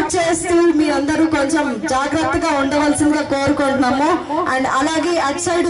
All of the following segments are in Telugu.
కట్ చేస్తూ మీరందరూ కొంచెం జాగ్రత్తగా ఉండవలసిందిగా కోరుకుంటున్నాము. అండ్ అలాగే అటు side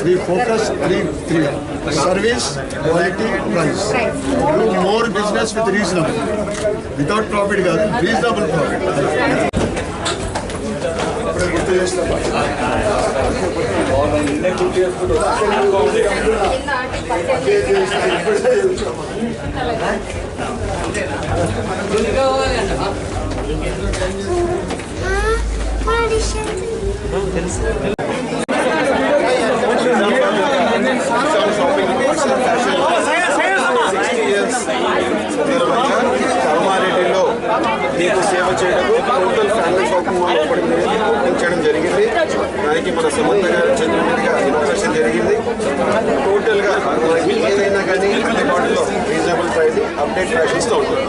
We focus three service, quality, price. Do more business with reasonable, without profit, reasonable profit. కామారెడ్డిలో మీకు సేవ చేయడం total family shopping mall open చేయడం జరిగింది. దానికి మన సమంత గారు చంద్రబాబు ఇన్నోవేషన్ జరిగింది. టోటల్గా ఏదైనా కానీ అందుబాటులో రీజనబుల్ ప్రైస్ అప్డేట్ ఫ్యాషన్స్తో ఉంటుంది.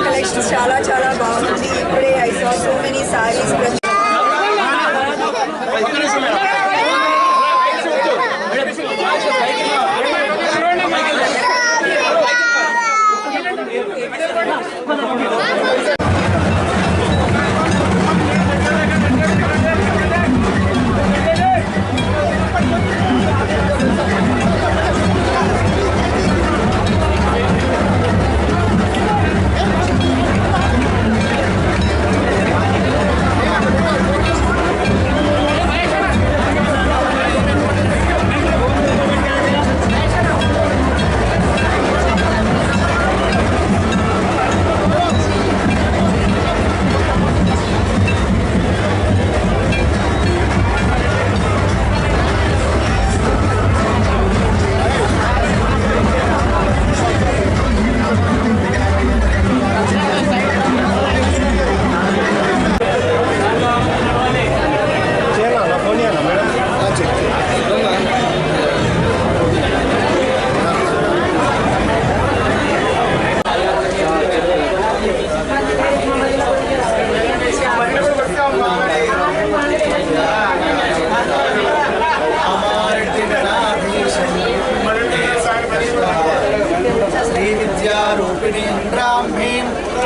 కలెక్షన్స్ చాలా బాగుంది. ఇప్పుడే I saw so many saris.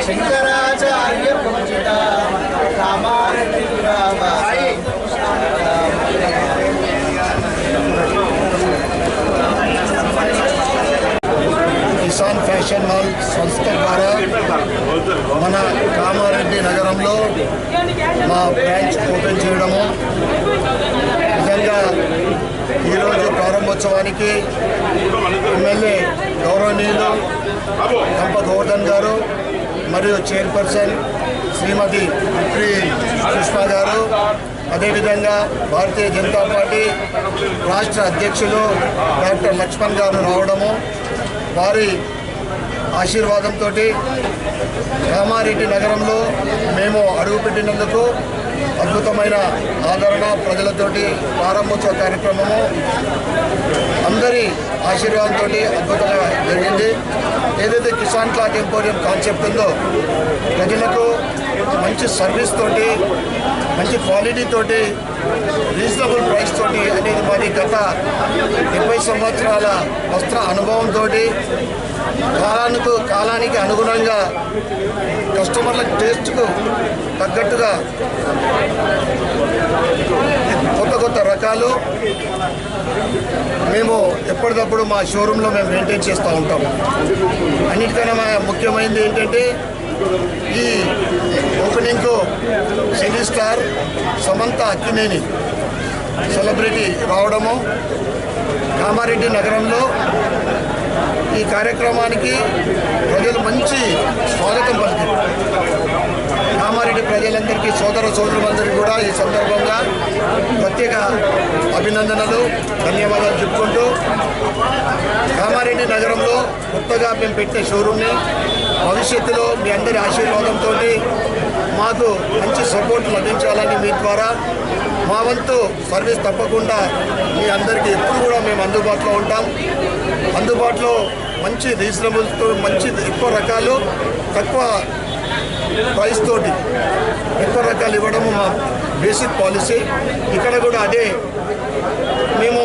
Shankaracharya Kisan fashion mall సంస్థ ద్వారా మన కామారెడ్డి నగరంలో మా బ్రాంచ్ ఓపెన్ చేయడము నిజంగా ఈరోజు ప్రారంభోత్సవానికి ఎమ్మెల్యే గౌరవనీయులు గంప గోవర్ధన్ గారు మరియు చైర్పర్సన్ శ్రీమతి విప్రి సుష్మా గారు, అదేవిధంగా భారతీయ జనతా పార్టీ రాష్ట్ర అధ్యక్షులు డాక్టర్ లక్ష్మణ్ గారు రావడము, వారి ఆశీర్వాదంతో కామారెడ్డి నగరంలో మేము అడుగుపెట్టినందుకు అద్భుతమైన ఆదరణ ప్రజలతోటి ప్రారంభోత్సవ కార్యక్రమము అందరి ఆశీర్వాదంతో అద్భుతంగా జరిగింది. ఏదైతే కిసాన్ క్లాత్ ఎంపోరియం కాన్సెప్ట్ ఉందో ప్రజలకు మంచి సర్వీస్ తోటి మంచి క్వాలిటీ తోటి రీజనబుల్ ప్రైస్ తోటి అనేది మరి గత 70 సంవత్సరాల వస్త్ర అనుభవంతో కాలానికి అనుగుణంగా కస్టమర్ల టేస్ట్కు తగ్గట్టుగా కొత్త రకాలు మేము ఎప్పటికప్పుడు మా షోరూంలో మేము మెయింటైన్ చేస్తూ ఉంటాం. అన్నిటికన్నా ముఖ్యమైనది ఏంటంటే ఈ ఓపెనింగ్కు cine star Samantha Akkineni celebrity రావడము, కామారెడ్డి నగరంలో ఈ కార్యక్రమానికి ప్రజలు మంచి స్వాగతం పలికారు. కామారెడ్డి ప్రజలందరికీ సోదరులందరికీ కూడా ఈ సందర్భంగా ప్రత్యేక అభినందనలు ధన్యవాదాలు చెప్పుకుంటూ కామారెడ్డి నగరంలో కొత్తగా మేము పెట్టే షోరూమ్ని భవిష్యత్తులో మీ అందరి ఆశీర్వాదంతో మాకు మంచి సపోర్ట్ లభించాలని మీ ద్వారా మా వంతు సర్వీస్ తప్పకుండా మీ అందరికీ ఎప్పుడు కూడా మేము అందుబాటులో ఉంటాం. అందుబాటులో మంచి రీజనబుల్తో మంచి ఎక్కువ రకాలు తక్కువ ప్రైస్ తోటి ఎక్కువ రకాలు ఇవ్వడం మా బేసిక్ పాలసీ. ఇక్కడ కూడా అదే మేము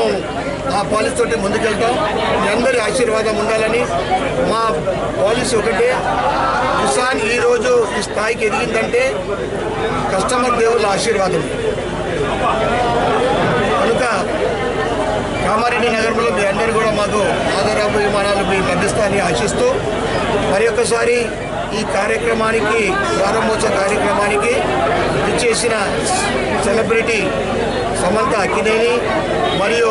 ఆ పాలసీ తోటి ముందుకెళ్తాం. మీ అందరి ఆశీర్వాదం ఉండాలని మా పాలసీ ఒకటే. కిసాన్ ఈరోజు ఈ స్థాయికి ఎదిగిందంటే కస్టమర్ దేవుళ్ళ ఆశీర్వాదం. కనుక కామారెడ్డి నగరంలో మీ అందరూ కూడా మాకు ఆదరాభిమానాలు మీకు లభిస్తాయని ఆశిస్తూ మరి ఒక్కసారి ఈ కార్యక్రమానికి ప్రారంభోత్సవ కార్యక్రమానికి ఇచ్చేసిన సెలబ్రిటీ సమంత అక్కినేని మరియు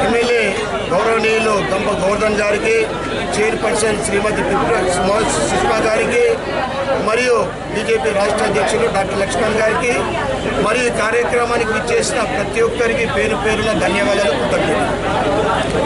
ఎమ్మెల్యే గౌరవనీయులు గంప గోవర్ధన్ గారికి, చైర్పర్సన్ శ్రీమతి సుష్మా గారికి, మరియు బీజేపీ రాష్ట్ర అధ్యక్షులు డాక్టర్ లక్ష్మణ్ గారికి, మరియు ఈ కార్యక్రమానికి ఇచ్చేసిన ప్రతి ఒక్కరికి పేరు పేరున ధన్యవాదాలు, కృతజ్ఞతలు.